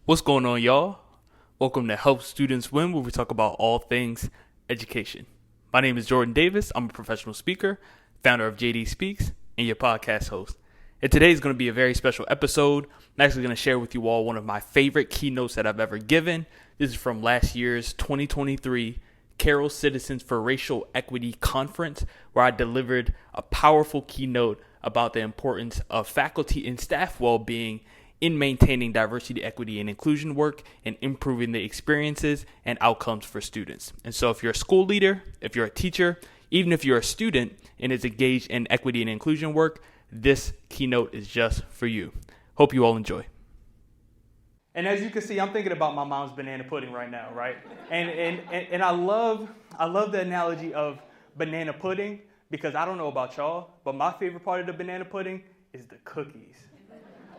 What's going on, y'all? Welcome to Help Students Win, where we talk about all things education. My name is Jordan Davis. I'm a professional speaker, founder of JD Speaks, and your podcast host. And today is going to be a very special episode. I'm actually going to share with you all one of my favorite keynotes that I've ever given. This is from last year's 2023 Carroll Citizens for Racial Equity Conference, where I delivered a powerful keynote about the importance of faculty and staff well-being in maintaining diversity, equity, and inclusion work and improving the experiences and outcomes for students. And so if you're a school leader, if you're a teacher, even if you're a student and is engaged in equity and inclusion work, this keynote is just for you. Hope you all enjoy. And as you can see, I'm thinking about my mom's banana pudding right now, right? And I love the analogy of banana pudding because I don't know about y'all, but my favorite part of the banana pudding is the cookies.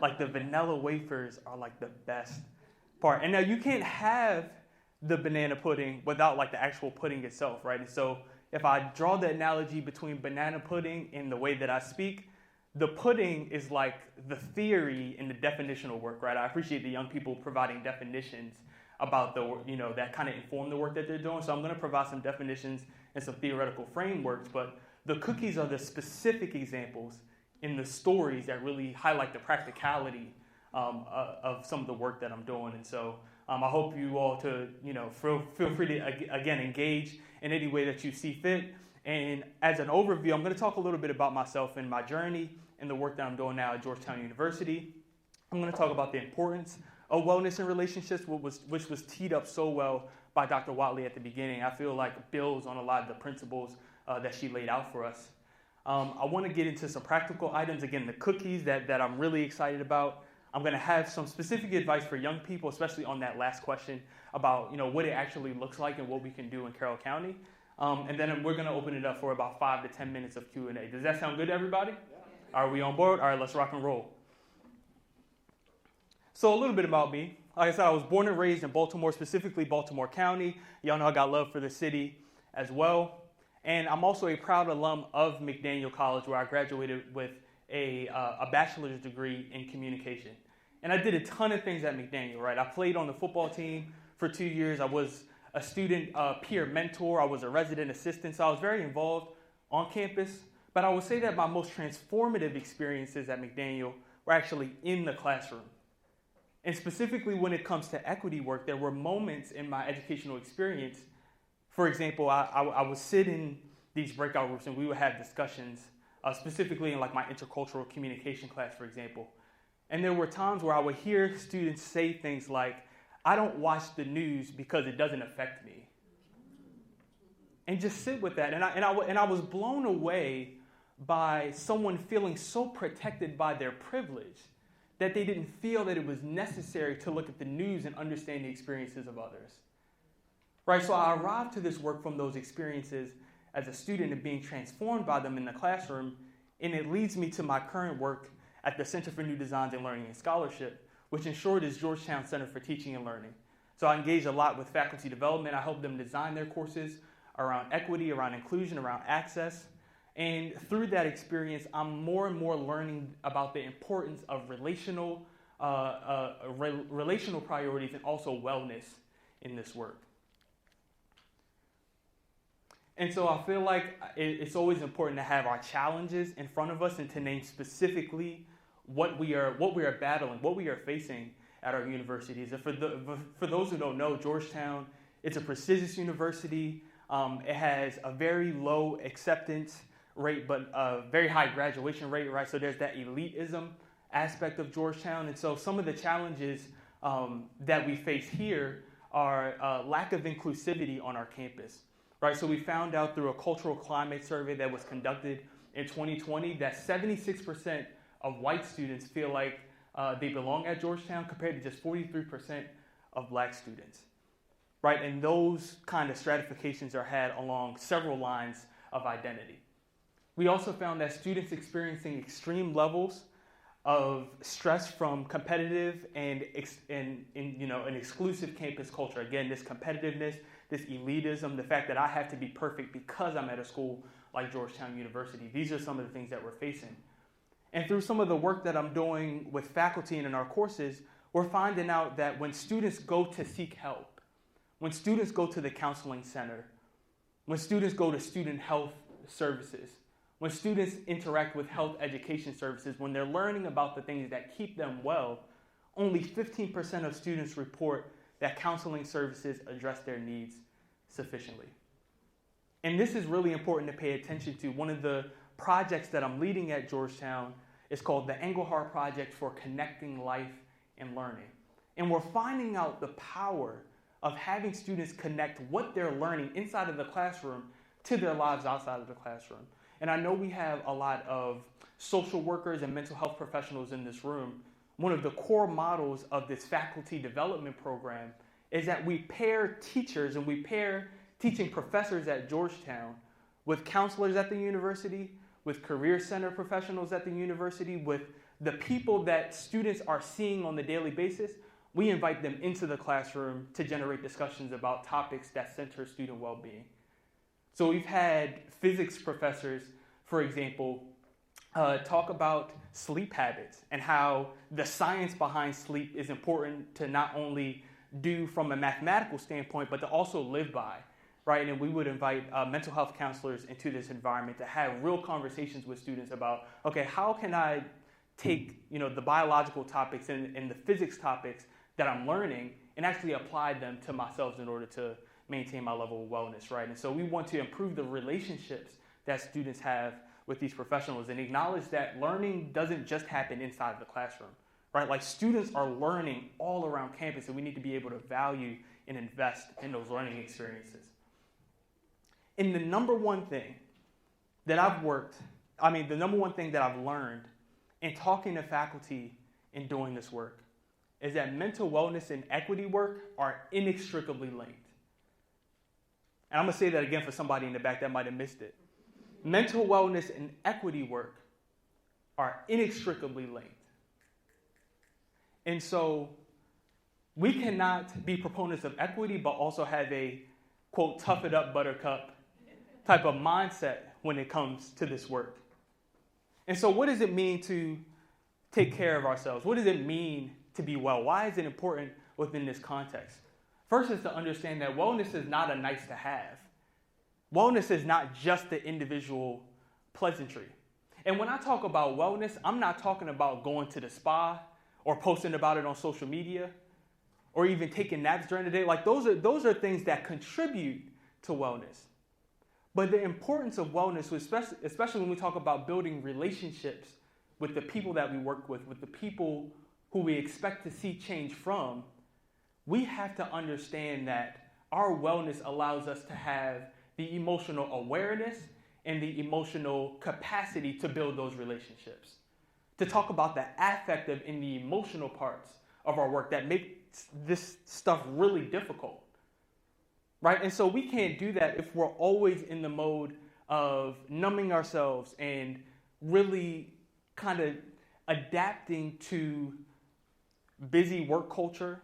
Like the vanilla wafers are like the best part. And now you can't have the banana pudding without like the actual pudding itself, right? And so if I draw the analogy between banana pudding and the way that I speak, the pudding is like the theory and the definitional work, right? I appreciate the young people providing definitions about that kind of inform the work that they're doing. So I'm going to provide some definitions and some theoretical frameworks, but the cookies are the specific examples in the stories that really highlight the practicality of some of the work that I'm doing. And so I hope you all to, feel free to, again, engage in any way that you see fit. And as an overview, I'm going to talk a little bit about myself and my journey and the work that I'm doing now at Georgetown University. I'm going to talk about the importance of wellness and relationships, which was teed up so well by Dr. Watley at the beginning. I feel like it builds on a lot of the principles that she laid out for us. I want to get into some practical items. Again, the cookies that I'm really excited about. I'm going to have some specific advice for young people, especially on that last question about what it actually looks like and what we can do in Carroll County. And then we're going to open it up for about 5 to 10 minutes of Q&A. Does that sound good to everybody? Yeah. Are we on board? All right, let's rock and roll. So a little bit about me. Like I said, I was born and raised in Baltimore, specifically Baltimore County. Y'all know I got love for the city as well. And I'm also a proud alum of McDaniel College, where I graduated with a bachelor's degree in communication. And I did a ton of things at McDaniel, right? I played on the football team for 2 years. I was a student peer mentor. I was a resident assistant. So I was very involved on campus. But I would say that my most transformative experiences at McDaniel were actually in the classroom. And specifically when it comes to equity work, there were moments in my educational experience. For example, I would sit in these breakout groups and we would have discussions, specifically in like my intercultural communication class, for example. And there were times where I would hear students say things like, I don't watch the news because it doesn't affect me. And just sit with that. And I was blown away by someone feeling so protected by their privilege that they didn't feel that it was necessary to look at the news and understand the experiences of others. Right, so I arrived to this work from those experiences as a student and being transformed by them in the classroom, and it leads me to my current work at the Center for New Designs in Learning and Scholarship, which in short is Georgetown Center for Teaching and Learning. So I engage a lot with faculty development. I help them design their courses around equity, around inclusion, around access. And through that experience, I'm more and more learning about the importance of relational priorities and also wellness in this work. And so I feel like it's always important to have our challenges in front of us and to name specifically what we are battling, what we are facing at our universities. And for those who don't know, Georgetown, it's a prestigious university. It has a very low acceptance rate, but a very high graduation rate, right? So there's that elitism aspect of Georgetown. And so some of the challenges that we face here are lack of inclusivity on our campus. Right, so we found out through a cultural climate survey that was conducted in 2020 that 76% of white students feel like they belong at Georgetown compared to just 43% of black students. Right, and those kind of stratifications are had along several lines of identity. We also found that students experiencing extreme levels of stress from competitive and an exclusive campus culture. Again, this competitiveness, this elitism, the fact that I have to be perfect because I'm at a school like Georgetown University. These are some of the things that we're facing. And through some of the work that I'm doing with faculty and in our courses, we're finding out that when students go to seek help, when students go to the counseling center, when students go to student health services, when students interact with health education services, when they're learning about the things that keep them well, only 15% of students report that counseling services address their needs sufficiently. And this is really important to pay attention to. One of the projects that I'm leading at Georgetown is called the Engelhardt Project for Connecting Life and Learning. And we're finding out the power of having students connect what they're learning inside of the classroom to their lives outside of the classroom. And I know we have a lot of social workers and mental health professionals in this room. One of the core models of this faculty development program is that we pair teachers and we pair teaching professors at Georgetown with counselors at the university, with career center professionals at the university, with the people that students are seeing on the daily basis. We invite them into the classroom to generate discussions about topics that center student well-being. So we've had physics professors, for example, talk about sleep habits and how the science behind sleep is important to not only do from a mathematical standpoint, but to also live by, right? And we would invite mental health counselors into this environment to have real conversations with students about, okay, how can I take the biological topics and the physics topics that I'm learning and actually apply them to myself in order to maintain my level of wellness, right? And so we want to improve the relationships that students have with these professionals and acknowledge that learning doesn't just happen inside of the classroom, right? Like students are learning all around campus and we need to be able to value and invest in those learning experiences. And the number one thing that I've learned in talking to faculty and doing this work is that mental wellness and equity work are inextricably linked. And I'm going to say that again for somebody in the back that might have missed it. Mental wellness and equity work are inextricably linked. And so we cannot be proponents of equity but also have a, quote, tough it up buttercup type of mindset when it comes to this work. And so what does it mean to take care of ourselves? What does it mean to be well? Why is it important within this context? First is to understand that wellness is not a nice to have. Wellness is not just the individual pleasantry. And when I talk about wellness, I'm not talking about going to the spa or posting about it on social media or even taking naps during the day. Like those are things that contribute to wellness. But the importance of wellness, especially when we talk about building relationships with the people that we work with the people who we expect to see change from, we have to understand that our wellness allows us to have the emotional awareness and the emotional capacity to build those relationships. To talk about the affective and the emotional parts of our work that makes this stuff really difficult, right? And so we can't do that if we're always in the mode of numbing ourselves and really kind of adapting to busy work culture,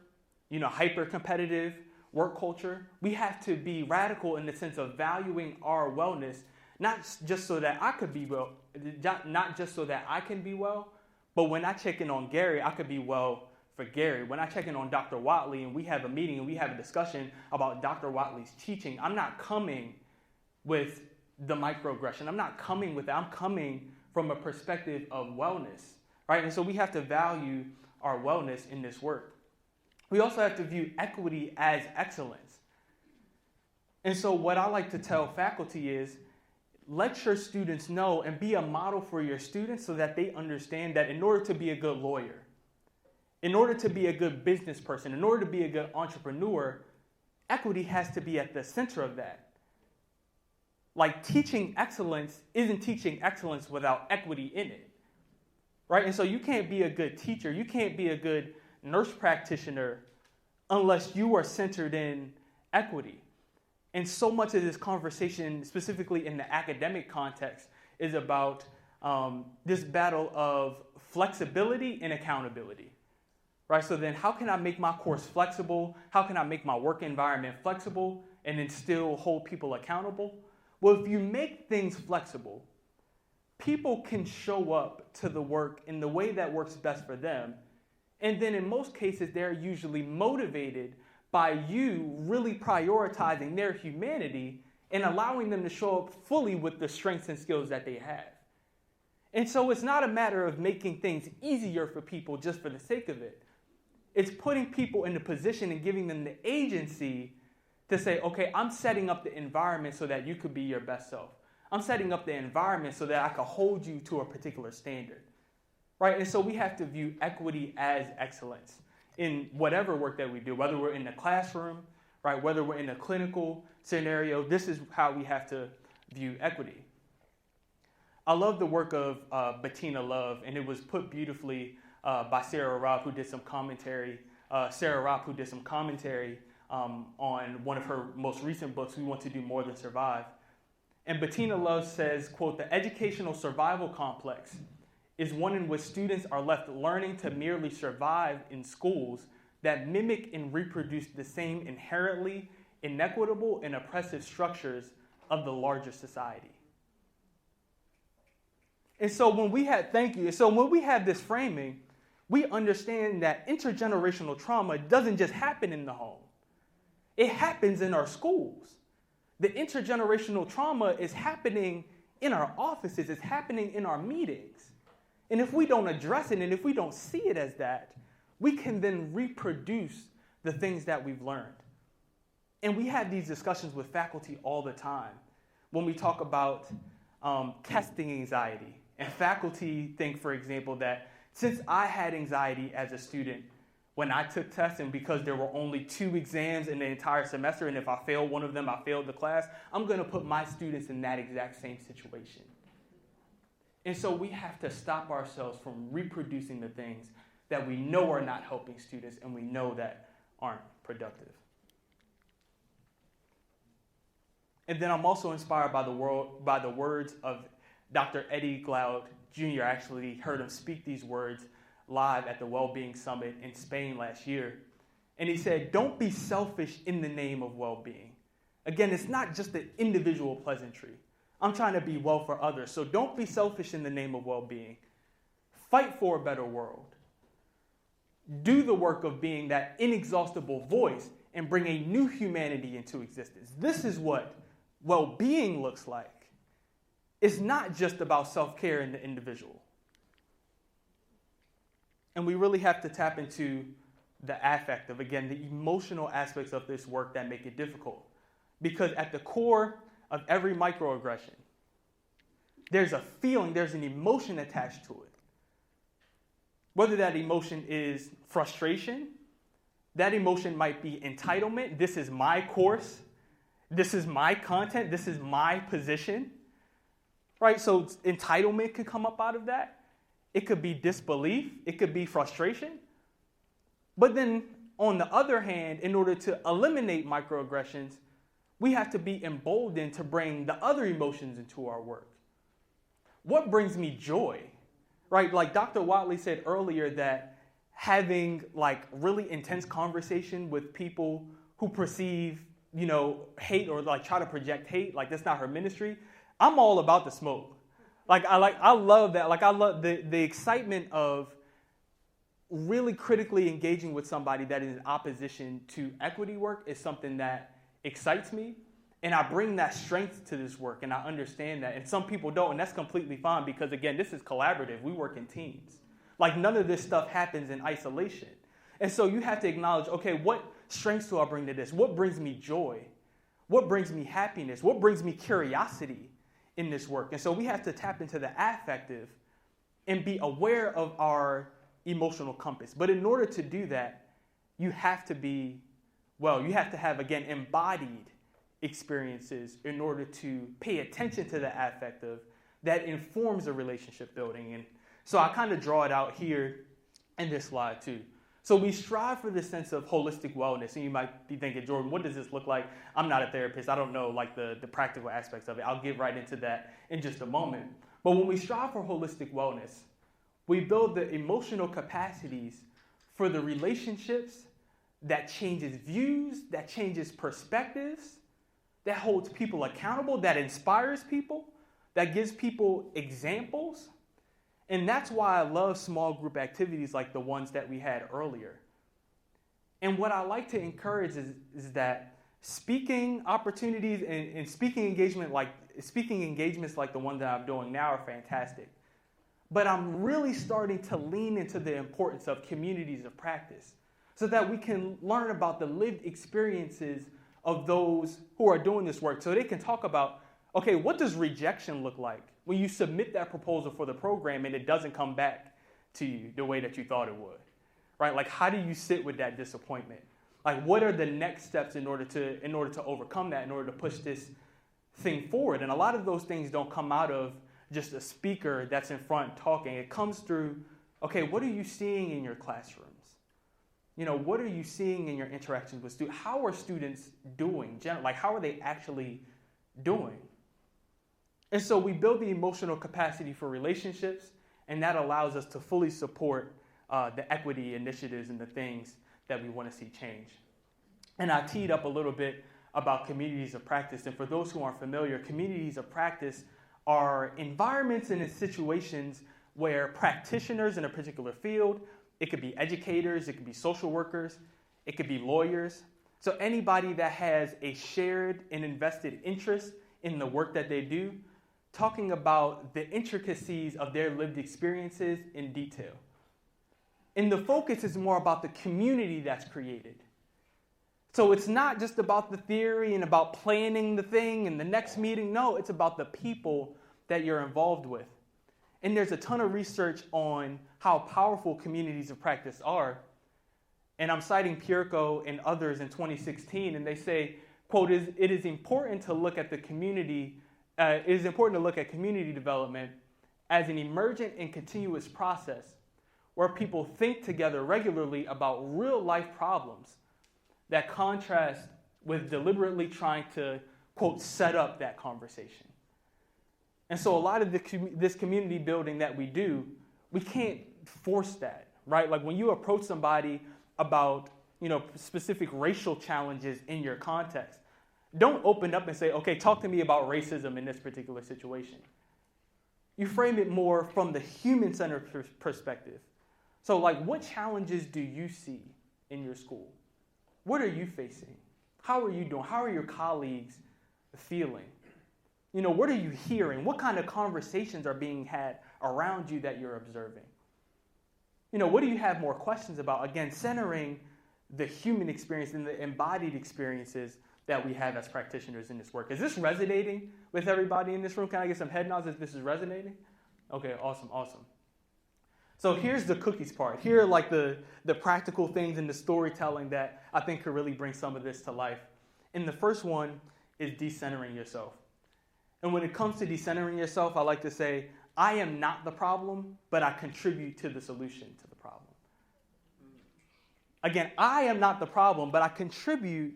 hyper-competitive work culture. We have to be radical in the sense of valuing our wellness, not just so that I could be well, not just so that I can be well, but when I check in on Gary, I could be well for Gary. When I check in on Dr. Watley and we have a meeting and we have a discussion about Dr. Watley's teaching, I'm not coming with the microaggression. I'm not coming with that. I'm coming from a perspective of wellness, right? And so we have to value our wellness in this work. We also have to view equity as excellence. And so what I like to tell faculty is, let your students know and be a model for your students so that they understand that in order to be a good lawyer, in order to be a good business person, in order to be a good entrepreneur, equity has to be at the center of that. Like teaching excellence isn't teaching excellence without equity in it, right? And so you can't be a good teacher, you can't be a good nurse practitioner unless you are centered in equity. And so much of this conversation, specifically in the academic context, is about this battle of flexibility and accountability, right? So then how can I make my course flexible? How can I make my work environment flexible and then still hold people accountable? Well, if you make things flexible, people can show up to the work in the way that works best for them. And then in most cases, they're usually motivated by you really prioritizing their humanity and allowing them to show up fully with the strengths and skills that they have. And so it's not a matter of making things easier for people just for the sake of it. It's putting people in a position and giving them the agency to say, okay, I'm setting up the environment so that you could be your best self. I'm setting up the environment so that I can hold you to a particular standard, right? And so we have to view equity as excellence in whatever work that we do, whether we're in the classroom, right? Whether we're in a clinical scenario, this is how we have to view equity. I love the work of Bettina Love, and it was put beautifully by Sarah Robb, who did some commentary. On one of her most recent books, We Want to Do More Than Survive. And Bettina Love says, quote, "The educational survival complex is one in which students are left learning to merely survive in schools that mimic and reproduce the same inherently inequitable and oppressive structures of the larger society." And so when we have this framing, we understand that intergenerational trauma doesn't just happen in the home. It happens in our schools. The intergenerational trauma is happening in our offices. It's happening in our meetings. And if we don't address it and if we don't see it as that, we can then reproduce the things that we've learned. And we have these discussions with faculty all the time when we talk about testing anxiety. And faculty think, for example, that since I had anxiety as a student when I took tests, and because there were only 2 exams in the entire semester, and if I failed one of them, I failed the class, I'm going to put my students in that exact same situation. And so we have to stop ourselves from reproducing the things that we know are not helping students and we know that aren't productive. And then I'm also inspired by the words of Dr. Eddie Glaude Jr. I actually heard him speak these words live at the Wellbeing Summit in Spain last year. And he said, "Don't be selfish in the name of well-being." Again, it's not just the individual pleasantry. I'm trying to be well for others. So don't be selfish in the name of well-being. Fight for a better world. Do the work of being that inexhaustible voice and bring a new humanity into existence. This is what well-being looks like. It's not just about self-care in the individual. And we really have to tap into the affective, again, the emotional aspects of this work that make it difficult. Because at the core of every microaggression, there's a feeling, there's an emotion attached to it. Whether that emotion is frustration, that emotion might be entitlement. This is my course. This is my content. This is my position. Right? So entitlement could come up out of that. It could be disbelief. It could be frustration. But then on the other hand, in order to eliminate microaggressions, we have to be emboldened to bring the other emotions into our work. What brings me joy? Right? Like Dr. Watley said earlier, that having like really intense conversation with people who perceive, hate or like try to project hate, like that's not her ministry. I'm all about the smoke. I love that. Like I love the excitement of really critically engaging with somebody that is in opposition to equity work is something that excites me. And I bring that strength to this work, and I understand that. And some people don't, and that's completely fine because, again, this is collaborative. We work in teams. Like, none of this stuff happens in isolation. And so you have to acknowledge, okay, what strengths do I bring to this? What brings me joy? What brings me happiness? What brings me curiosity in this work? And so we have to tap into the affective and be aware of our emotional compass. But in order to do that, you have to have, again, embodied experiences in order to pay attention to the affective that informs the relationship building. And so I kind of draw it out here in this slide too. So we strive for this sense of holistic wellness. And you might be thinking, Jordan, what does this look like? I'm not a therapist. I don't know like the practical aspects of it. I'll get right into that in just a moment. But when we strive for holistic wellness, we build the emotional capacities for the relationships that changes views, that changes perspectives, that holds people accountable, that inspires people, that gives people examples. And that's why I love small group activities like the ones that we had earlier. And what I like to encourage is that speaking opportunities and speaking engagements like the one that I'm doing now are fantastic. But I'm really starting to lean into the importance of communities of practice so that we can learn about the lived experiences of those who are doing this work, so they can talk about, okay, what does rejection look like when you submit that proposal for the program and it doesn't come back to you the way that you thought it would, right? Like, how do you sit with that disappointment? Like, what are the next steps in order to overcome that, in order to push this thing forward? And a lot of those things don't come out of just a speaker that's in front talking. It comes through, okay, what are you seeing in your classrooms? What are you seeing in your interactions with students? How are students doing? Like, how are they actually doing? And so we build the emotional capacity for relationships, and that allows us to fully support the equity initiatives and the things that we want to see change. And I teed up a little bit about communities of practice. And for those who aren't familiar, communities of practice are environments and situations where practitioners in a particular field, it could be educators, it could be social workers, it could be lawyers. So anybody that has a shared and invested interest in the work that they do, talking about the intricacies of their lived experiences in detail. And the focus is more about the community that's created. So it's not just about the theory and about planning the thing and the next meeting. No, it's about the people that you're involved with. And there's a ton of research on how powerful communities of practice are. And I'm citing Pierco and others in 2016, and they say, quote, it is important to look at community development as an emergent and continuous process where people think together regularly about real life problems that contrast with deliberately trying to, quote, set up that conversation. And so a lot of this community building that we do, we can't force that, right? Like when you approach somebody about, specific racial challenges in your context, don't open up and say, okay, talk to me about racism in this particular situation. You frame it more from the human-centered perspective. So like, what challenges do you see in your school? What are you facing? How are you doing? How are your colleagues feeling? What are you hearing? What kind of conversations are being had around you that you're observing? What do you have more questions about? Again, centering the human experience and the embodied experiences that we have as practitioners in this work. Is this resonating with everybody in this room? Can I get some head nods if this is resonating? Okay, awesome. So here's the cookies part. Here are like the practical things and the storytelling that I think could really bring some of this to life. And the first one is decentering yourself. And when it comes to decentering yourself, I like to say, I am not the problem, but I contribute to the solution to the problem. Again, I am not the problem, but I contribute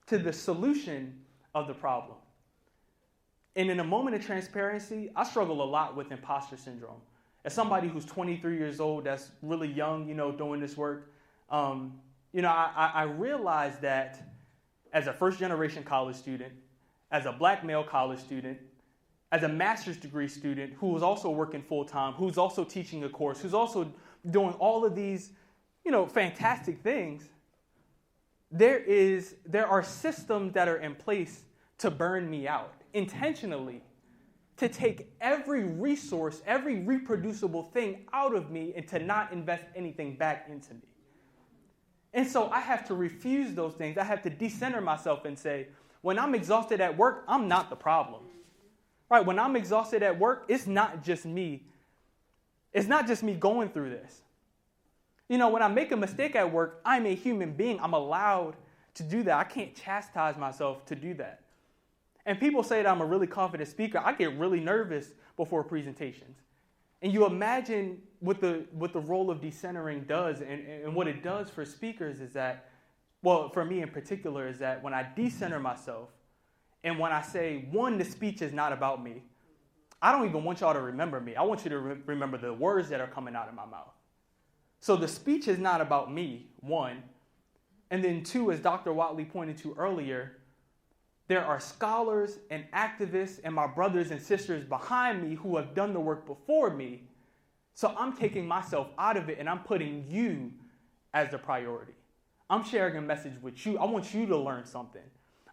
to the solution of the problem. And in a moment of transparency, I struggle a lot with imposter syndrome. As somebody who's 23 years old, that's really young, doing this work, I realized that as a first-generation college student, as a black male college student, as a master's degree student who was also working full-time, who's also teaching a course, who's also doing all of these, fantastic things, there are systems that are in place to burn me out intentionally, to take every resource, every reproducible thing out of me and to not invest anything back into me. And so I have to refuse those things. I have to decenter myself and say, when I'm exhausted at work, I'm not the problem. Right? When I'm exhausted at work, it's not just me. It's not just me going through this. When I make a mistake at work, I'm a human being. I'm allowed to do that. I can't chastise myself to do that. And people say that I'm a really confident speaker. I get really nervous before presentations. And you imagine what the role of decentering does and what it does for speakers is that, well, for me in particular, is that when I decenter myself and when I say, one, the speech is not about me, I don't even want y'all to remember me. I want you to remember the words that are coming out of my mouth. So the speech is not about me, one. And then two, as Dr. Watley pointed to earlier, there are scholars and activists and my brothers and sisters behind me who have done the work before me So I'm taking myself out of it and I'm putting you as the priority. I'm sharing a message with you. I want you to learn something.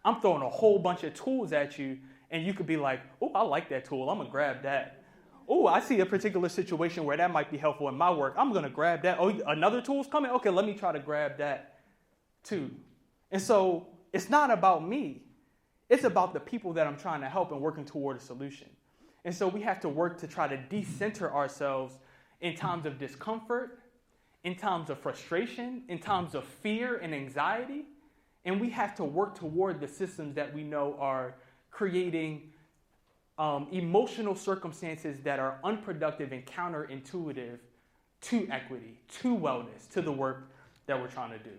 I'm throwing a whole bunch of tools at you, and you could be like, oh, I like that tool. I'm going to grab that. Oh, I see a particular situation where that might be helpful in my work. I'm going to grab that. Oh, another tool's coming? Okay, let me try to grab that too. And so it's not about me. It's about the people that I'm trying to help and working toward a solution. And so we have to work to try to decenter ourselves in times of discomfort, in times of frustration, in times of fear and anxiety. And we have to work toward the systems that we know are creating emotional circumstances that are unproductive and counterintuitive to equity, to wellness, to the work that we're trying to do.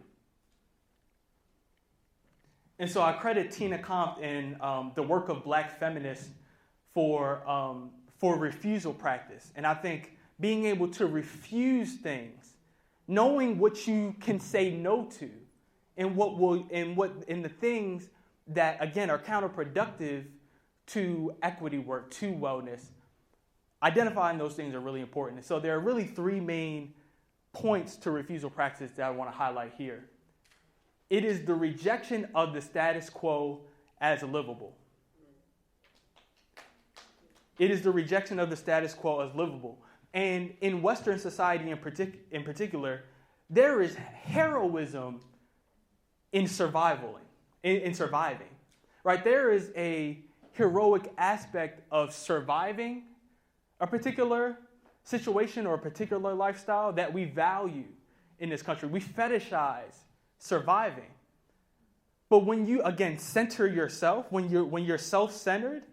And so I credit Tina Compt and the work of Black feminists for refusal practice. And I think being able to refuse things, knowing what you can say no to, and the things that again are counterproductive to equity work, to wellness, identifying those things are really important. And so there are really three main points to refusal practice that I want to highlight here. It is the rejection of the status quo as livable. It is the rejection of the status quo as livable. And in Western society in particular, there is heroism in surviving, right? There is a heroic aspect of surviving a particular situation or a particular lifestyle that we value in this country. We fetishize surviving. But when you, again, center yourself, when you're self-centered,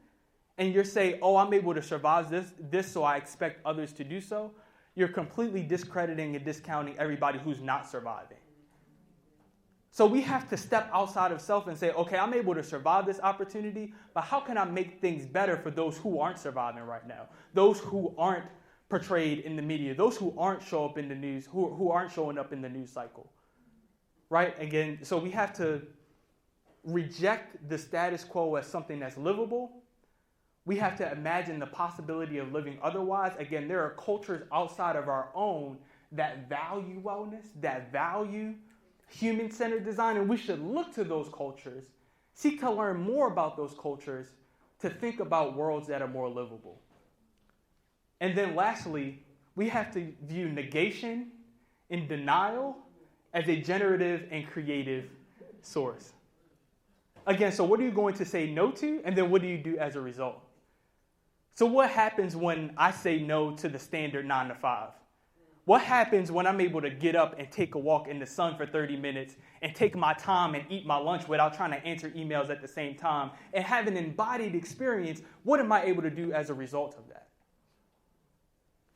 and you're saying, oh, I'm able to survive this, so I expect others to do so, you're completely discrediting and discounting everybody who's not surviving. So we have to step outside of self and say, okay, I'm able to survive this opportunity, but how can I make things better for those who aren't surviving right now? Those who aren't portrayed in the media, those who aren't show up in the news, who aren't showing up in the news cycle. Right? Again, so we have to reject the status quo as something that's livable. We have to imagine the possibility of living otherwise. Again, there are cultures outside of our own that value wellness, that value human-centered design, and we should look to those cultures, seek to learn more about those cultures, to think about worlds that are more livable. And then lastly, we have to view negation and denial as a generative and creative source. Again, so what are you going to say no to, and then what do you do as a result? So what happens when I say no to the standard 9 to 5? What happens when I'm able to get up and take a walk in the sun for 30 minutes and take my time and eat my lunch without trying to answer emails at the same time and have an embodied experience? What am I able to do as a result of that?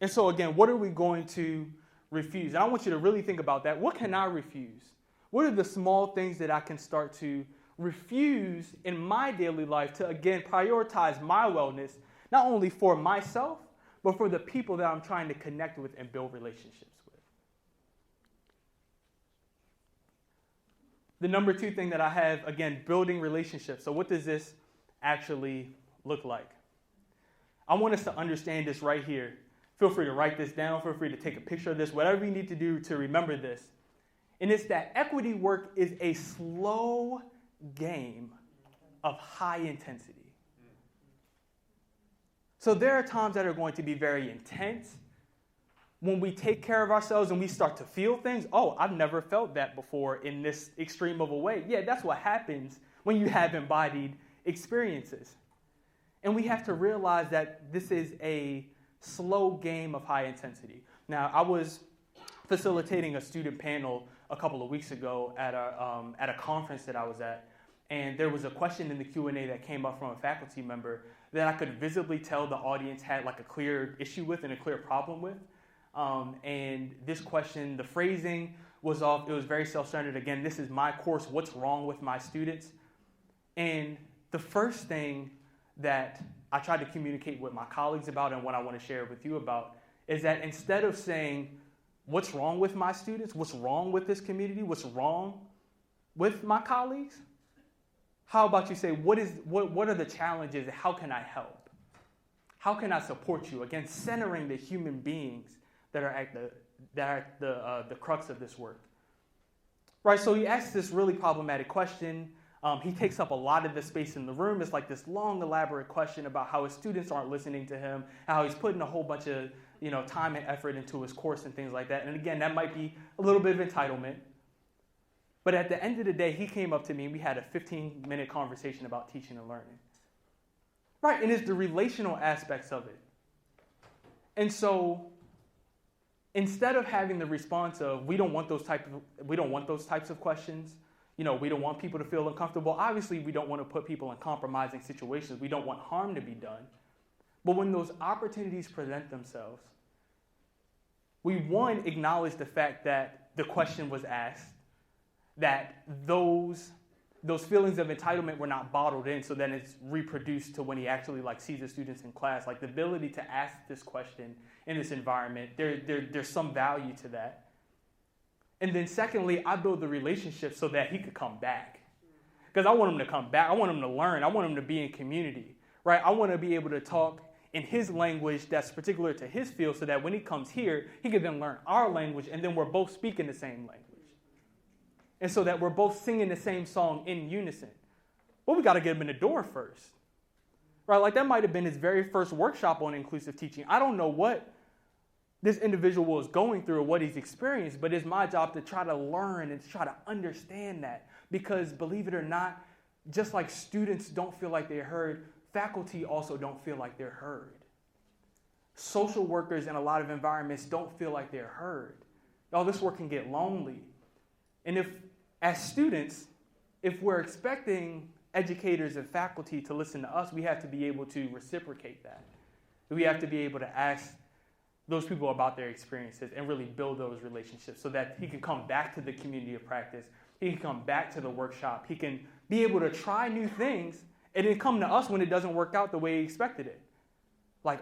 And so again, what are we going to refuse? And I want you to really think about that. What can I refuse? What are the small things that I can start to refuse in my daily life to, again, prioritize my wellness, not only for myself, but for the people that I'm trying to connect with and build relationships with? The number 2 thing that I have, again, building relationships. So what does this actually look like? I want us to understand this right here. Feel free to write this down. Feel free to take a picture of this, whatever you need to do to remember this. And it's that equity work is a slow game of high intensity. So there are times that are going to be very intense when we take care of ourselves and we start to feel things. Oh, I've never felt that before in this extreme of a way. Yeah, that's what happens when you have embodied experiences. And we have to realize that this is a slow game of high intensity. Now, I was facilitating a student panel a couple of weeks ago at a conference that I was at, and there was a question in the Q&A that came up from a faculty member that I could visibly tell the audience had like a clear issue with and a clear problem with. And this question, the phrasing was off. It was very self-centered. Again, this is my course. What's wrong with my students? And the first thing that I tried to communicate with my colleagues about and what I want to share with you about is that instead of saying, what's wrong with my students? What's wrong with this community? What's wrong with my colleagues? How about you say, what are the challenges and how can I help? How can I support you? Again, centering the human beings that are at the crux of this work. Right, so he asks this really problematic question. He takes up a lot of the space in the room. It's like this long, elaborate question about how his students aren't listening to him, how he's putting a whole bunch of time and effort into his course and things like that. And again, that might be a little bit of entitlement. But at the end of the day, he came up to me and we had a 15-minute conversation about teaching and learning. Right, and it's the relational aspects of it. And so instead of having the response of we don't want those types of questions, we don't want people to feel uncomfortable. Obviously, we don't want to put people in compromising situations. We don't want harm to be done. But when those opportunities present themselves, we, one, acknowledge the fact that the question was asked, that those feelings of entitlement were not bottled in, so then it's reproduced to when he actually sees the students in class. The ability to ask this question in this environment, there's some value to that. And then secondly, I build the relationship so that he could come back. Because I want him to come back. I want him to learn. I want him to be in community, right? I want to be able to talk in his language that's particular to his field so that when he comes here, he can then learn our language and then we're both speaking the same language. And so that we're both singing the same song in unison. Well, we got to get him in the door first, right? That might have been his very first workshop on inclusive teaching. I don't know what this individual is going through or what he's experienced, but it's my job to try to learn and to try to understand that. Because believe it or not, just like students don't feel like they're heard, faculty also don't feel like they're heard. Social workers in a lot of environments don't feel like they're heard. This work can get lonely. And if, as students, if we're expecting educators and faculty to listen to us, we have to be able to reciprocate that. We have to be able to ask those people about their experiences and really build those relationships so that he can come back to the community of practice. He can come back to the workshop. He can be able to try new things and then come to us when it doesn't work out the way he expected it.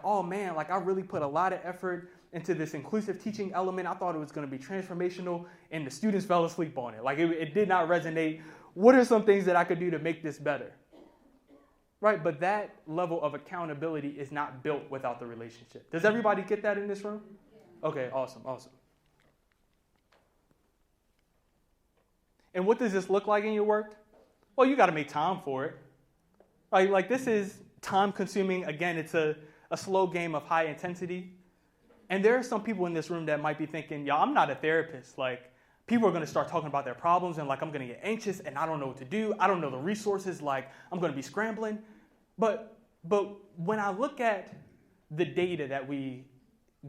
Oh man, I really put a lot of effort into this inclusive teaching element. I thought it was going to be transformational and the students fell asleep on it. It did not resonate. What are some things that I could do to make this better? Right, but that level of accountability is not built without the relationship. Does everybody get that in this room? Okay, awesome. And what does this look like in your work? Well, you got to make time for it. Right, this is time consuming. Again, it's a slow game of high intensity. And there are some people in this room that might be thinking, I'm not a therapist. People are going to start talking about their problems and I'm going to get anxious and I don't know what to do. I don't know the resources. I'm going to be scrambling. But when I look at the data that we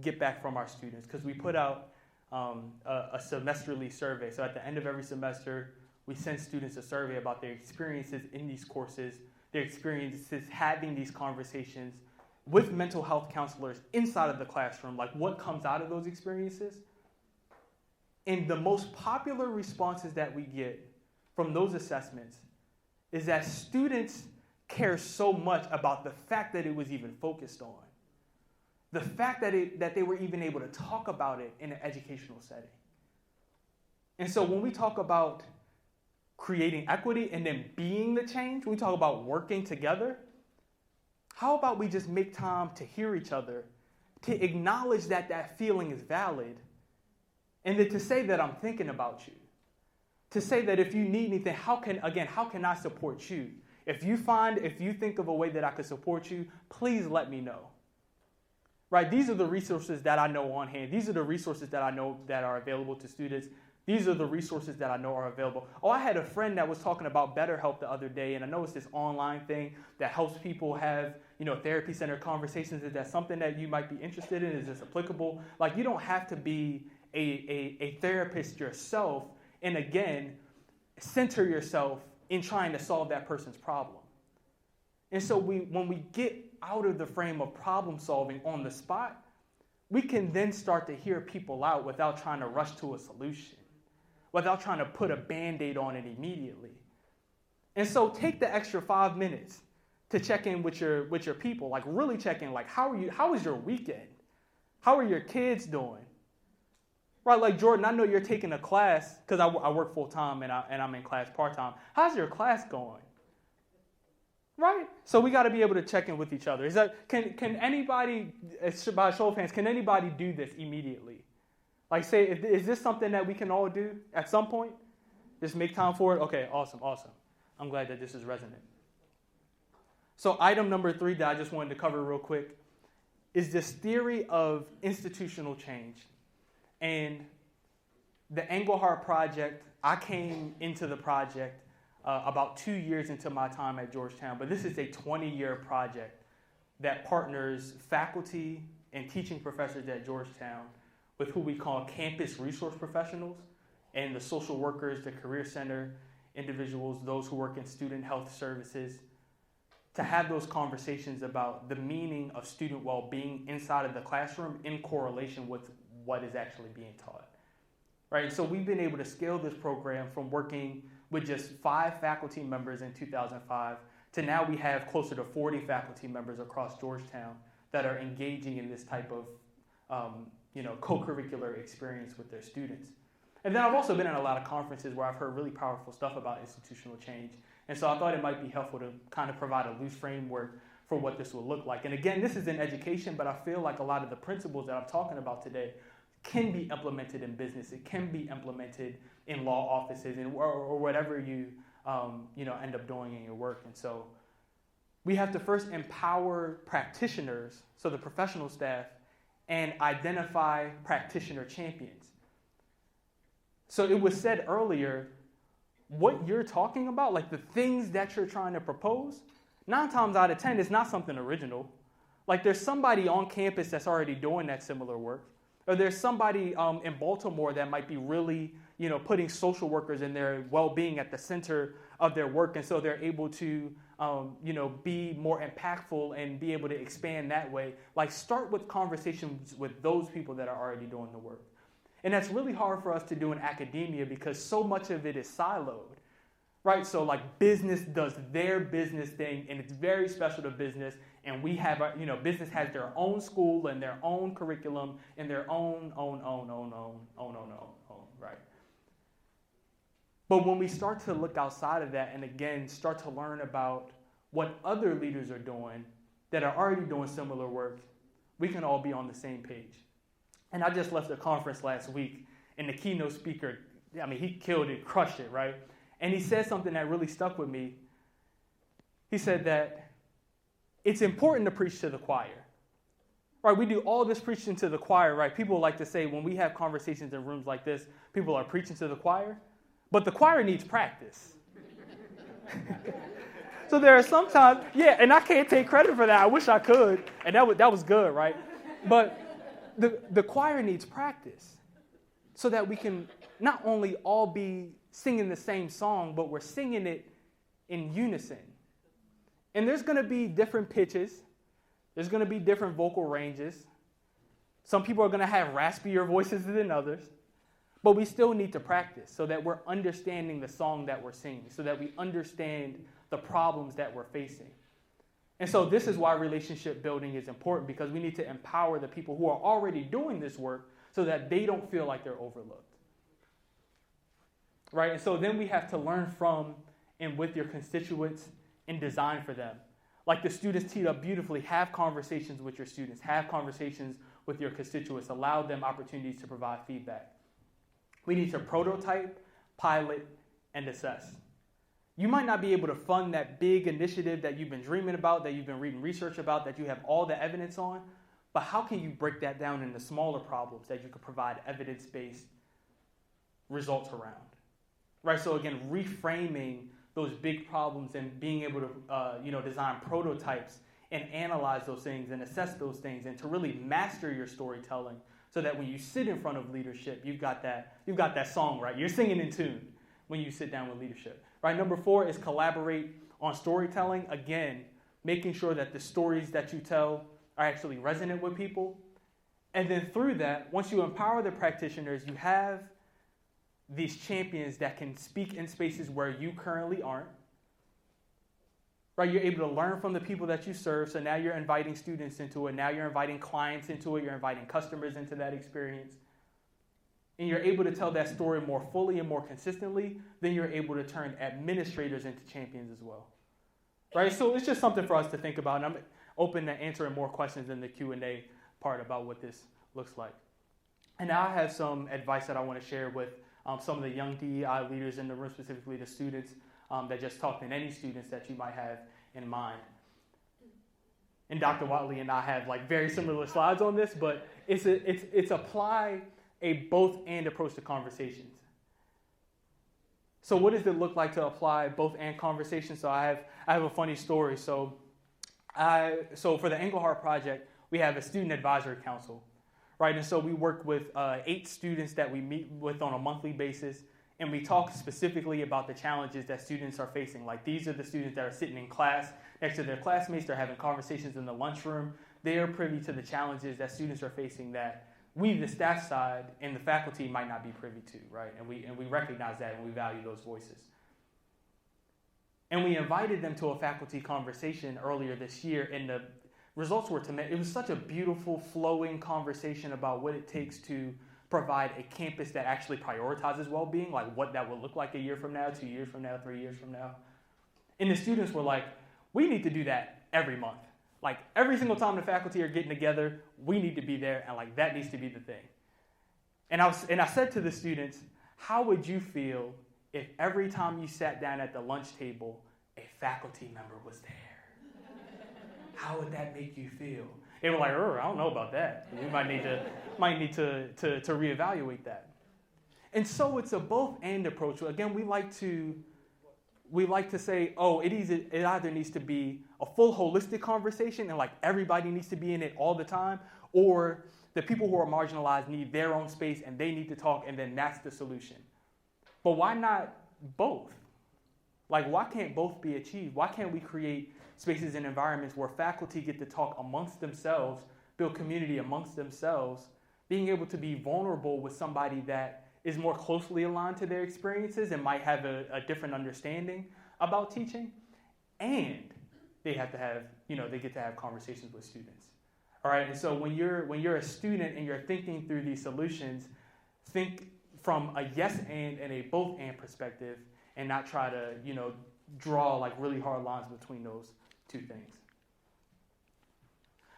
get back from our students, because we put out a semesterly survey. So at the end of every semester, we send students a survey about their experiences in these courses, their experiences having these conversations with mental health counselors inside of the classroom, what comes out of those experiences. And the most popular responses that we get from those assessments is that students care so much about the fact that it was even focused on, the fact that they were even able to talk about it in an educational setting. And so when we talk about creating equity and then being the change, when we talk about working together, how about we just make time to hear each other, to acknowledge that feeling is valid, and then to say that I'm thinking about you, to say that if you need anything, how can I support you? If you think of a way that I could support you, please let me know. Right? These are the resources that I know on hand. These are the resources that I know that are available to students. These are the resources that I know are available. I had a friend that was talking about BetterHelp the other day, and I know it's this online thing that helps people have, therapy center conversations. Is that something that you might be interested in? Is this applicable? You don't have to be a therapist yourself, and again, center yourself in trying to solve that person's problem. And so when we get out of the frame of problem solving on the spot, we can then start to hear people out without trying to rush to a solution, without trying to put a Band-Aid on it immediately. And so take the extra 5 minutes to check in with your people, really check in, how are you? How was your weekend? How are your kids doing? Right, Jordan, I know you're taking a class, because I work full-time and I'm in class part-time. How's your class going? Right? So we got to be able to check in with each other. Can anybody, by a show of hands, can anybody do this immediately? Like say, is this something that we can all do at some point? Just make time for it? Okay, awesome. I'm glad that this is resonant. So item number 3 that I just wanted to cover real quick is this theory of institutional change. And the Engelhardt Project, I came into the project about 2 years into my time at Georgetown, but this is a 20-year project that partners faculty and teaching professors at Georgetown with who we call campus resource professionals and the social workers, the career center individuals, those who work in student health services, to have those conversations about the meaning of student well-being inside of the classroom in correlation with what is actually being taught. Right? So we've been able to scale this program from working with just 5 faculty members in 2005 to now we have closer to 40 faculty members across Georgetown that are engaging in this type of co-curricular experience with their students. And then I've also been in a lot of conferences where I've heard really powerful stuff about institutional change. And so I thought it might be helpful to kind of provide a loose framework for what this will look like. And again, this is in education, but I feel like a lot of the principles that I'm talking about today can be implemented in business. It can be implemented in law offices or whatever you end up doing in your work. And so we have to first empower practitioners, so the professional staff, and identify practitioner champions. So it was said earlier, what you're talking about, like the things that you're trying to propose, 9 times out of 10, it's not something original. Like there's somebody on campus that's already doing that similar work. Or there's somebody in Baltimore that might be really, putting social workers and their well-being at the center of their work. And so they're able to, be more impactful and be able to expand that way. Like start with conversations with those people that are already doing the work. And that's really hard for us to do in academia because so much of it is siloed, right? So like business does their business thing and it's very special to business. And we have, business has their own school and their own curriculum and their own, right? But when we start to look outside of that and again, start to learn about what other leaders are doing that are already doing similar work, we can all be on the same page. And I just left a conference last week and the keynote speaker, he killed it, crushed it, right? And he said something that really stuck with me. He said that it's important to preach to the choir. Right, we do all this preaching to the choir, right? People like to say when we have conversations in rooms like this, people are preaching to the choir, but the choir needs practice. So there are sometimes, and I can't take credit for that. I wish I could, and that was good, right? But the choir needs practice so that we can not only all be singing the same song, but we're singing it in unison. And there's going to be different pitches. There's going to be different vocal ranges. Some people are going to have raspier voices than others. But we still need to practice so that we're understanding the song that we're singing, so that we understand the problems that we're facing. And so this is why relationship building is important, because we need to empower the people who are already doing this work so that they don't feel like they're overlooked. Right? And so then we have to learn from and with your constituents and design for them. Like the students teed up beautifully, have conversations with your students, have conversations with your constituents, allow them opportunities to provide feedback. We need to prototype, pilot, and assess. You might not be able to fund that big initiative that you've been dreaming about, that you've been reading research about, that you have all the evidence on, but how can you break that down into smaller problems that you could provide evidence-based results around? Right, so again, reframing those big problems and being able to design prototypes and analyze those things and assess those things and to really master your storytelling so that when you sit in front of leadership, you've got that song, right? You're singing in tune when you sit down with leadership. Right, number 4 is collaborate on storytelling. Again, making sure that the stories that you tell are actually resonant with people. And then through that, once you empower the practitioners, you have these champions that can speak in spaces where you currently aren't. Right, you're able to learn from the people that you serve, so now you're inviting students into it, now you're inviting clients into it, you're inviting customers into that experience. And you're able to tell that story more fully and more consistently, then you're able to turn administrators into champions as well. right? So it's just something for us to think about, and I'm open to answering more questions in the Q&A part about what this looks like. And now I have some advice that I want to share with some of the young DEI leaders in the room, specifically the students that just talked, and any students that you might have in mind. And Dr. Watley and I have like very similar slides on this, but it's apply a both and approach to conversations. So what does it look like to apply both and conversations? So I have a funny story. So for the Engelhardt project, we have a student advisory council, right? And so we work with 8 students that we meet with on a monthly basis, and we talk specifically about the challenges that students are facing. Like, these are the students that are sitting in class next to their classmates. They're having conversations in the lunchroom. They are privy to the challenges that students are facing that we, the staff side, and the faculty might not be privy to, right? And we recognize that, and we value those voices. And we invited them to a faculty conversation earlier this year, and the results were tremendous. It was such a beautiful, flowing conversation about what it takes to provide a campus that actually prioritizes well-being, like what that will look like a year from now, 2 years from now, 3 years from now. And the students were like, we need to do that every month. Like, every single time the faculty are getting together, we need to be there, and like that needs to be the thing. And I said to the students, how would you feel if every time you sat down at the lunch table, a faculty member was there? How would that make you feel? They were like, I don't know about that. We might need to reevaluate that. And so it's a both and approach. Again, we like to say, it either needs to be a full holistic conversation and like everybody needs to be in it all the time, or the people who are marginalized need their own space and they need to talk, and then that's the solution. But why not both? Like, why can't both be achieved? Why can't we create spaces and environments where faculty get to talk amongst themselves, build community amongst themselves, being able to be vulnerable with somebody that is more closely aligned to their experiences and might have a different understanding about teaching, and they get to have conversations with students. All right, and so when you're a student and you're thinking through these solutions, think from a yes and a both and perspective, and not try to draw like really hard lines between those two things.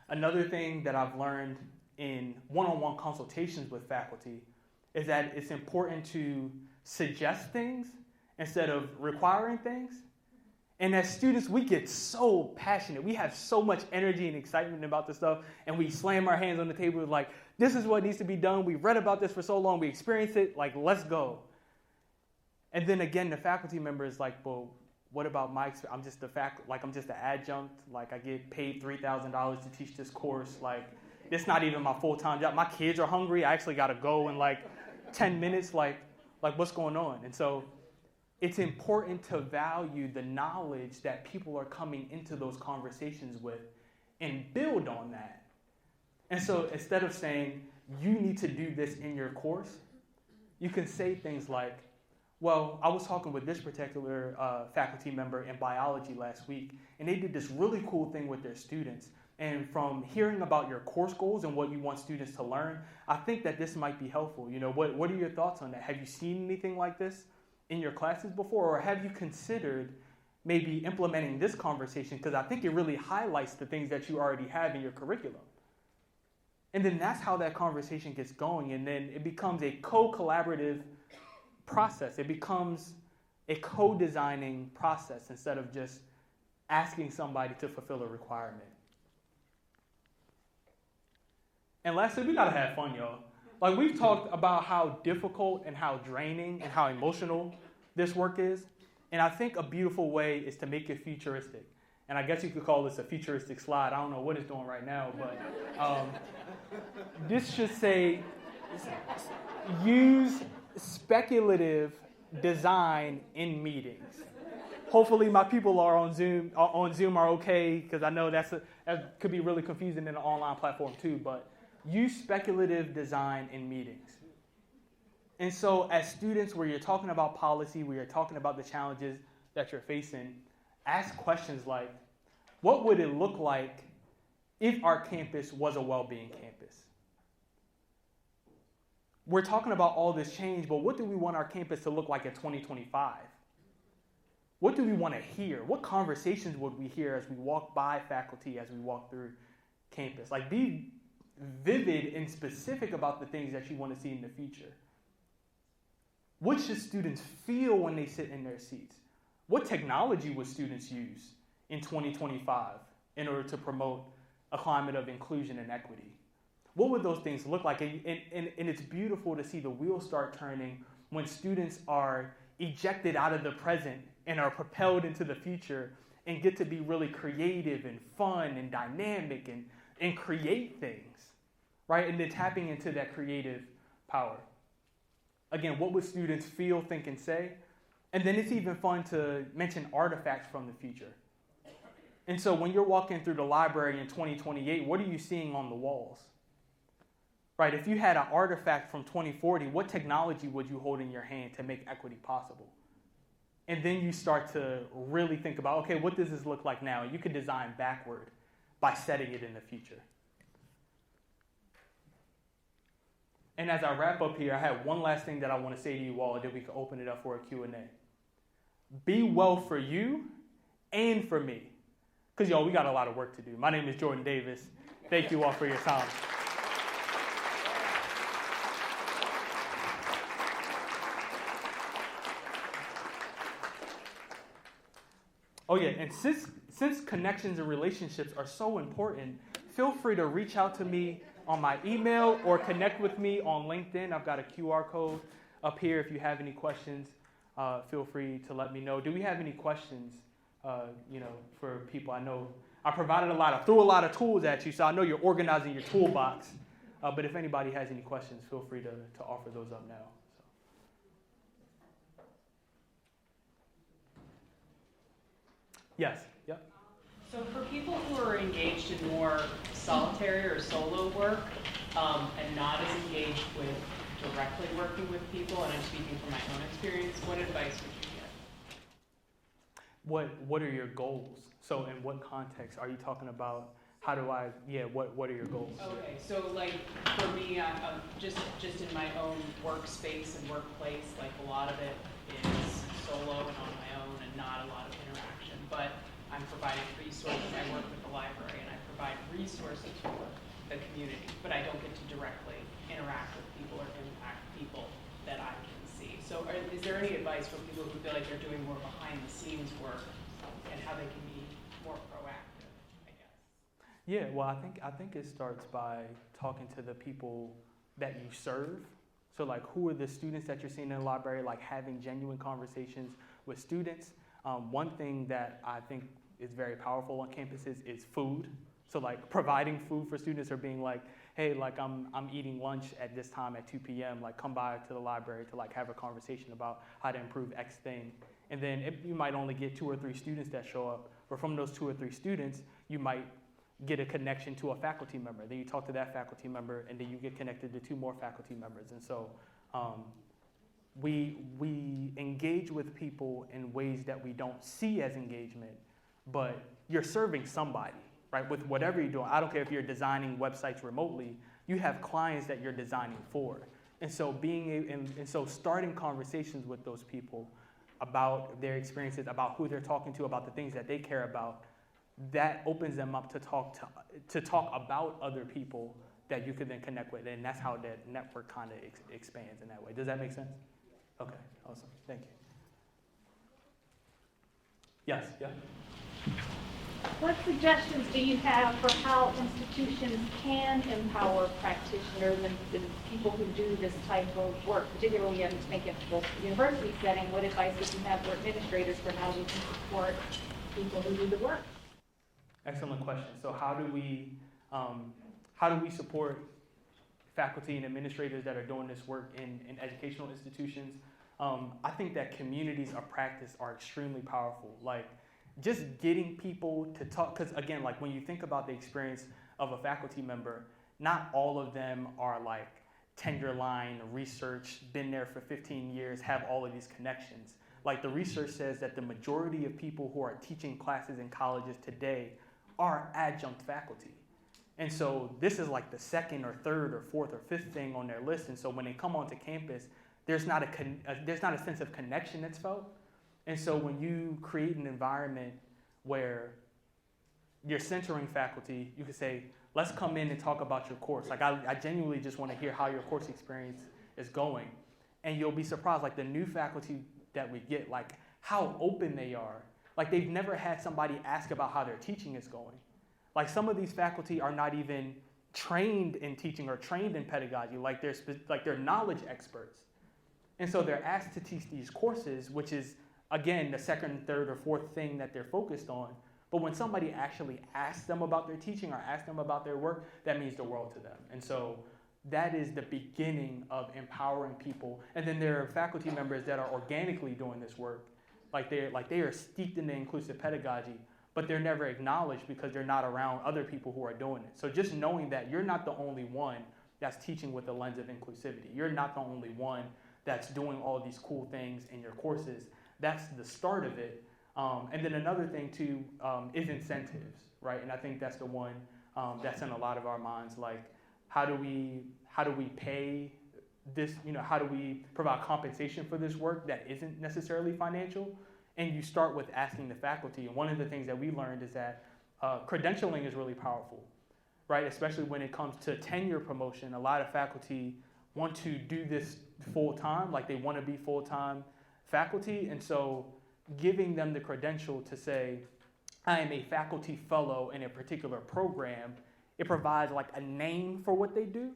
Another thing that I've learned in one-on-one consultations with faculty is that it's important to suggest things instead of requiring things. And as students, we get so passionate. We have so much energy and excitement about this stuff, and we slam our hands on the table like, this is what needs to be done. We've read about this for so long. We experienced it. Like, let's go. And then again, the faculty member is like, well, what about my experience? I'm just an adjunct. Like, I get paid $3,000 to teach this course. Like, it's not even my full-time job. My kids are hungry. I actually got to go in like 10 minutes. Like what's going on? And so it's important to value the knowledge that people are coming into those conversations with and build on that. And so instead of saying, you need to do this in your course, you can say things like, well, I was talking with this particular faculty member in biology last week, and they did this really cool thing with their students. And from hearing about your course goals and what you want students to learn, I think that this might be helpful. What are your thoughts on that? Have you seen anything like this in your classes before? Or have you considered maybe implementing this conversation? Because I think it really highlights the things that you already have in your curriculum. And then that's how that conversation gets going. And then it becomes a co-collaborative process. It becomes a co-designing process instead of just asking somebody to fulfill a requirement. And lastly, we gotta have fun, y'all. Like, we've talked about how difficult and how draining and how emotional this work is. And I think a beautiful way is to make it futuristic. And I guess you could call this a futuristic slide. I don't know what it's doing right now, but this should say, use speculative design in meetings. Hopefully my people are on Zoom are okay, because I know that could be really confusing in an online platform too, but use speculative design in meetings. And so as students, where you're talking about policy, where you're talking about the challenges that you're facing, ask questions like, what would it look like if our campus was a well-being campus? We're talking about all this change, but what do we want our campus to look like in 2025? What do we want to hear? What conversations would we hear as we walk by faculty, as we walk through campus? Like, be vivid and specific about the things that you want to see in the future. What should students feel when they sit in their seats? What technology would students use in 2025 in order to promote a climate of inclusion and equity? What would those things look like? And it's beautiful to see the wheels start turning when students are ejected out of the present and are propelled into the future and get to be really creative and fun and dynamic and create things, right? And then tapping into that creative power. Again, what would students feel, think, and say? And then it's even fun to mention artifacts from the future. And so when you're walking through the library in 2028, what are you seeing on the walls? Right, if you had an artifact from 2040, what technology would you hold in your hand to make equity possible? And then you start to really think about, okay, what does this look like now? You could design backward by setting it in the future. And as I wrap up here, I have one last thing that I want to say to you all, and then we can open it up for a Q&A. Be well for you and for me. Because, y'all, we got a lot of work to do. My name is Jordan Davis. Thank you all for your time. Oh, yeah, and since connections and relationships are so important, feel free to reach out to me on my email or connect with me on LinkedIn. I've got a QR code up here. If you have any questions, feel free to let me know. Do we have any questions, for people? I know I provided threw a lot of tools at you, so I know you're organizing your toolbox. But if anybody has any questions, feel free to offer those up now. Yes. Yep. So for people who are engaged in more solitary or solo work and not as engaged with directly working with people, and I'm speaking from my own experience, what advice would you give? What are your goals? So in what context are you talking about? What are your goals? Okay, so like for me, I'm just in my own workspace and workplace, like a lot of it is solo and on my own and not a lot of interaction, but I'm providing resources. I work with the library and I provide resources for the community, but I don't get to directly interact with people or impact people that I can see. So is there any advice for people who feel like they're doing more behind the scenes work and how they can be more proactive, I guess? Yeah, well, I think it starts by talking to the people that you serve. So like, who are the students that you're seeing in the library, like having genuine conversations with students. One thing that I think is very powerful on campuses is food. So like providing food for students or being like, hey, like I'm eating lunch at this time at 2 p.m. Like come by to the library to like have a conversation about how to improve X thing. And then you might only get 2 or 3 students that show up, but from those 2 or 3 students, you might get a connection to a faculty member. Then you talk to that faculty member, and then you get connected to 2 more faculty members. And so we engage with people in ways that we don't see as engagement, but you're serving somebody, right? With whatever you're doing. I don't care if you're designing websites remotely, you have clients that you're designing for. And so starting conversations with those people about their experiences, about who they're talking to, about the things that they care about, that opens them up to talk about other people that you could then connect with, and that's how that network kind of expands in that way. Does that make sense? Okay, awesome, thank you. Yes, yeah? What suggestions do you have for how institutions can empower practitioners and people who do this type of work, particularly in the university setting? What advice would you have for administrators for how we can support people who do the work? Excellent question. So how do we support faculty and administrators that are doing this work in educational institutions? I think that communities of practice are extremely powerful. Like just getting people to talk, because again, like when you think about the experience of a faculty member, not all of them are like tenure line research, been there for 15 years, have all of these connections. Like the research says that the majority of people who are teaching classes in colleges today are adjunct faculty. And so this is like the second or third or fourth or fifth thing on their list. And so when they come onto campus, there's not a sense of connection that's felt. And so when you create an environment where you're centering faculty, you could say, let's come in and talk about your course. Like I genuinely just want to hear how your course experience is going. And you'll be surprised, like the new faculty that we get, like how open they are. Like they've never had somebody ask about how their teaching is going. Like some of these faculty are not even trained in teaching or trained in pedagogy, like they're knowledge experts. And so they're asked to teach these courses, which is, again, the second, third, or fourth thing that they're focused on. But when somebody actually asks them about their teaching or asks them about their work, that means the world to them. And so that is the beginning of empowering people. And then there are faculty members that are organically doing this work. Like they are steeped in the inclusive pedagogy, but they're never acknowledged because they're not around other people who are doing it. So just knowing that you're not the only one that's teaching with the lens of inclusivity. You're not the only one that's doing all these cool things in your courses. That's the start of it. And then another thing too is incentives, right? And I think that's the one that's in a lot of our minds. Like, how do we pay this? You know, how do we provide compensation for this work that isn't necessarily financial? And you start with asking the faculty. And one of the things that we learned is that credentialing is really powerful, right? Especially when it comes to tenure promotion. A lot of faculty want to do this full time, like they want to be full-time faculty. And so giving them the credential to say, I am a faculty fellow in a particular program, it provides like a name for what they do.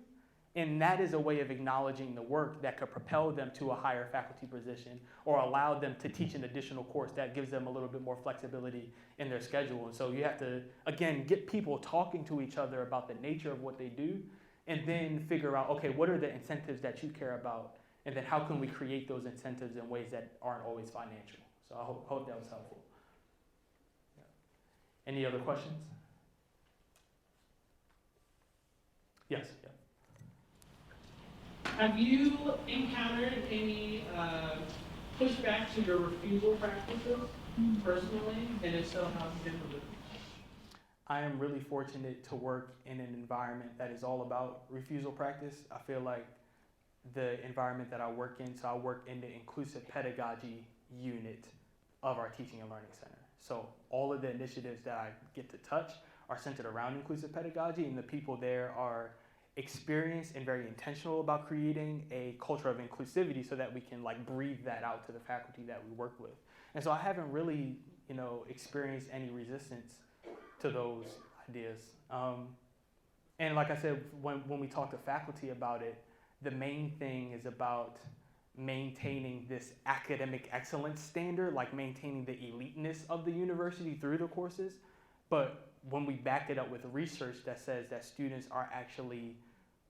And that is a way of acknowledging the work that could propel them to a higher faculty position or allow them to teach an additional course that gives them a little bit more flexibility in their schedule. And so you have to, again, get people talking to each other about the nature of what they do and then figure out, okay, what are the incentives that you care about? And then how can we create those incentives in ways that aren't always financial? So I hope that was helpful. Yeah. Any other questions? Yes. Yeah. Have you encountered any pushback to your refusal practices personally? And if so, how have you handled it? I am really fortunate to work in an environment that is all about refusal practice. I feel like the environment that I work in, so I work in the inclusive pedagogy unit of our teaching and learning center. So all of the initiatives that I get to touch are centered around inclusive pedagogy, and the people there are experienced and very intentional about creating a culture of inclusivity so that we can like breathe that out to the faculty that we work with. And so I haven't really, experienced any resistance to those ideas. And like I said, when we talk to faculty about it, the main thing is about maintaining this academic excellence standard, like maintaining the eliteness of the university through the courses. But when we back it up with research that says that students are actually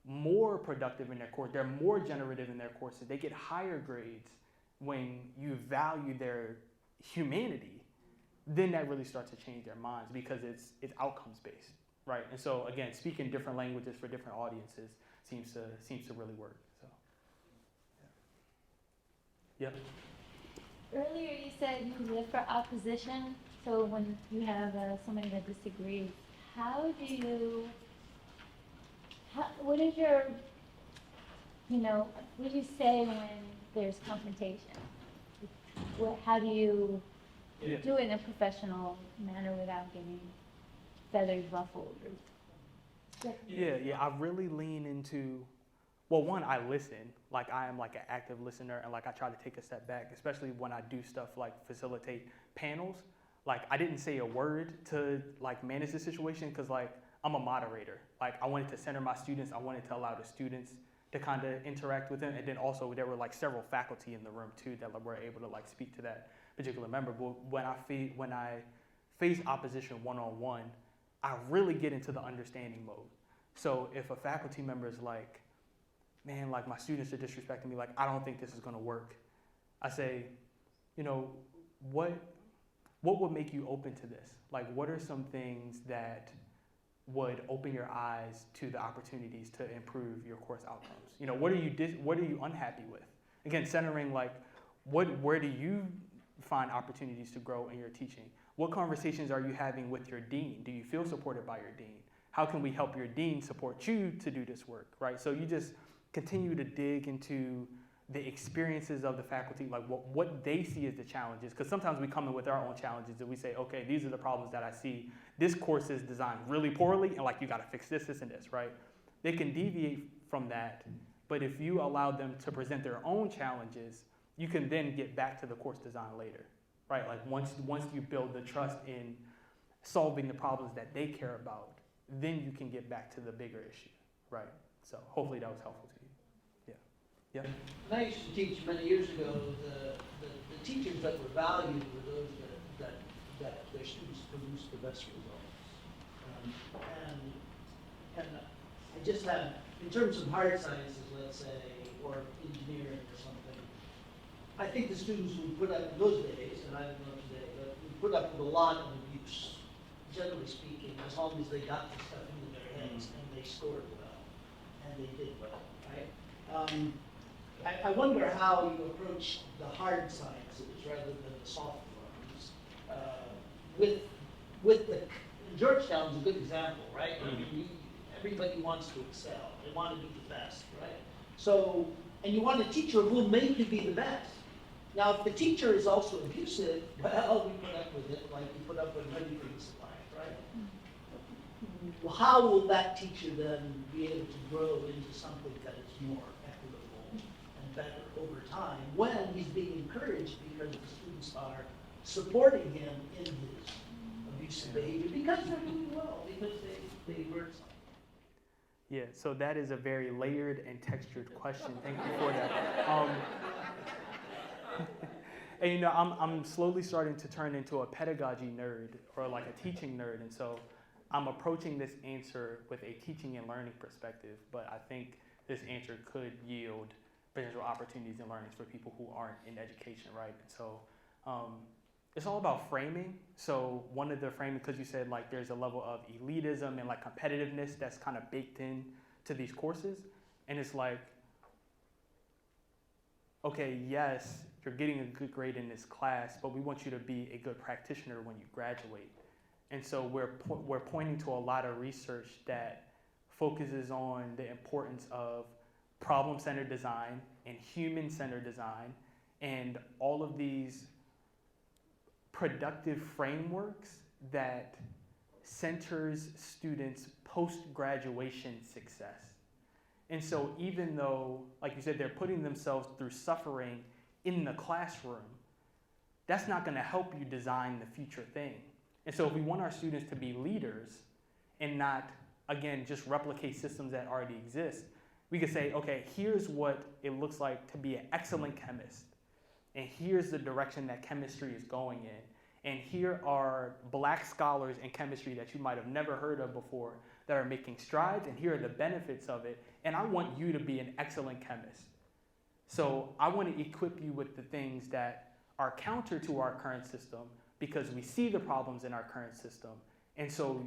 more productive in their course, they're more generative in their courses, they get higher grades when you value their humanity, then that really starts to change their minds because it's outcomes based, right? And so again, speaking different languages for different audiences seems to really work. So, yeah. Yep. Earlier you said you live for opposition, so when you have somebody that disagrees, what is your, what do you say when there's confrontation? How do you do it in a professional manner without getting feathers ruffled? Yeah, I really lean into, well, one, I listen. Like I am like an active listener, and like I try to take a step back, especially when I do stuff like facilitate panels. Like I didn't say a word to like manage the situation because like I'm a moderator. Like I wanted to center my students. I wanted to allow the students to kind of interact with them. And then also there were like several faculty in the room too that were able to like speak to that particular member. But when I face opposition one-on-one, I really get into the understanding mode. So if a faculty member is like, man, like my students are disrespecting me, like I don't think this is gonna work. I say, what would make you open to this? Like what are some things that would open your eyes to the opportunities to improve your course outcomes? What are you unhappy with? Again, centering like where do you find opportunities to grow in your teaching? What conversations are you having with your dean? Do you feel supported by your dean? How can we help your dean support you to do this work, right? So you just continue to dig into the experiences of the faculty, like what they see as the challenges. Because sometimes we come in with our own challenges and we say, okay, these are the problems that I see. This course is designed really poorly, and like you got to fix this, this, and this, right? They can deviate from that, but if you allow them to present their own challenges, you can then get back to the course design later, right? Like once you build the trust in solving the problems that they care about, then you can get back to the bigger issue, right? So hopefully that was helpful to you. Yeah. Yeah. When I used to teach many years ago, the teachers that were valued were those that their students produced the best results. And I just have, in terms of hard sciences, let's say, or engineering or something, I think the students would put up in those days, and I don't know today, but would put up with a lot of abuse, generally speaking, as long as they got the stuff into their heads and they scored well, and they did well, right? I wonder how you approach the hard sciences rather than the soft ones. With the Georgetown's a good example, right? I mean, everybody wants to excel. They want to be the best, right? So, and you want a teacher who will make you be the best. Now, if the teacher is also abusive, well, we put up with it like we put up with many things in life, right? Well, how will that teacher then be able to grow into something that is more equitable and better over time when he's being encouraged because the students are supporting him in his abusive behavior because they're doing well, because they learn something. Yeah, so that is a very layered and textured question. Thank you for that. And you know, I'm slowly starting to turn into a pedagogy nerd or like a teaching nerd, and so I'm approaching this answer with a teaching and learning perspective, but I think this answer could yield potential opportunities and learnings for people who aren't in education, right? And so it's all about framing. So one of the framing, because you said like there's a level of elitism and like competitiveness that's kind of baked in to these courses. And it's like, okay, yes, you're getting a good grade in this class, but we want you to be a good practitioner when you graduate. And so we're pointing to a lot of research that focuses on the importance of problem-centered design and human-centered design and all of these productive frameworks that centers students' post-graduation success. And so even though, like you said, they're putting themselves through suffering in the classroom, that's not going to help you design the future thing. And so if we want our students to be leaders and not, again, just replicate systems that already exist, we could say, okay, here's what it looks like to be an excellent chemist. And here's the direction that chemistry is going in. And here are black scholars in chemistry that you might have never heard of before that are making strides, and here are the benefits of it. And I want you to be an excellent chemist. So I want to equip you with the things that are counter to our current system because we see the problems in our current system. And so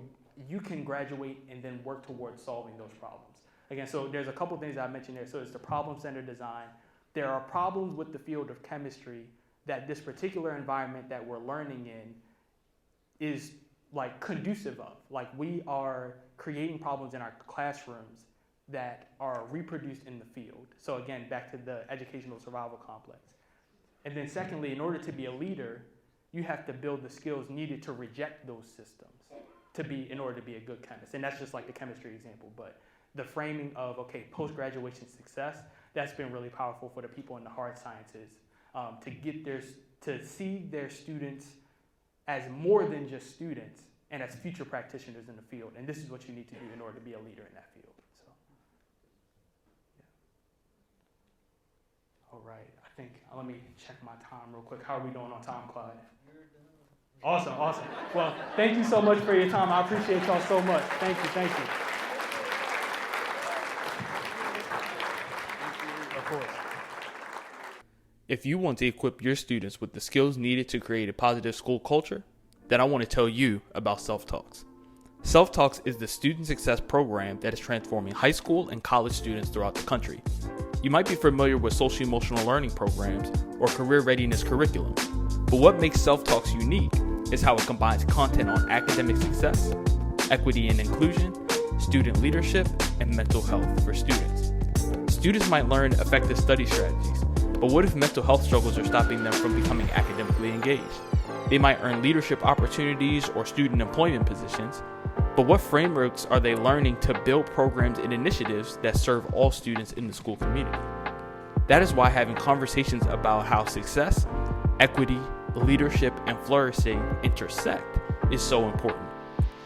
you can graduate and then work towards solving those problems. Again, so there's a couple things I mentioned there. So it's the problem-centered design. There are problems with the field of chemistry that this particular environment that we're learning in is like conducive of. Like we are creating problems in our classrooms that are reproduced in the field. So again, back to the educational survival complex. And then secondly, in order to be a leader, you have to build the skills needed to reject those systems in order to be a good chemist. And that's just like the chemistry example, but the framing of, okay, post-graduation success, that's been really powerful for the people in the hard sciences to see their students as more than just students and as future practitioners in the field. And this is what you need to do in order to be a leader in that field. So, yeah. All right, I think, let me check my time real quick. How are we doing on time, Clyde? Awesome. Well, thank you so much for your time. I appreciate y'all so much. Thank you. Of course. If you want to equip your students with the skills needed to create a positive school culture, then I want to tell you about Self-Talks. Self-Talks is the student success program that is transforming high school and college students throughout the country. You might be familiar with social-emotional learning programs or career readiness curriculum, but what makes Self-Talks unique is how it combines content on academic success, equity and inclusion, student leadership, and mental health for students. Students might learn effective study strategies, But what if mental health struggles are stopping them from becoming academically engaged? They might earn leadership opportunities or student employment positions, but what frameworks are they learning to build programs and initiatives that serve all students in the school community? That is why having conversations about how success, equity, leadership, and flourishing intersect is so important.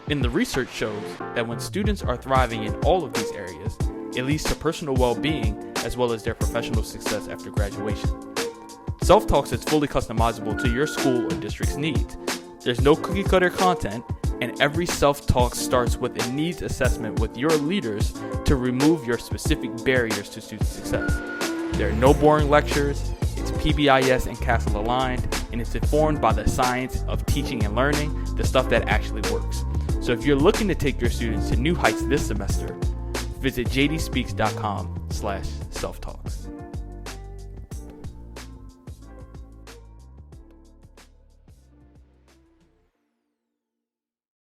And the research shows that when students are thriving in all of these areas, it leads to personal well-being as well as their professional success after graduation. Self-Talks is fully customizable to your school or district's needs. There's no cookie-cutter content, and every self-talk starts with a needs assessment with your leaders to remove your specific barriers to student success. There are no boring lectures, it's PBIS and CASEL aligned, and it's informed by the science of teaching and learning, the stuff that actually works. So if you're looking to take your students to new heights this semester, visit jdspeaks.com/selftalks.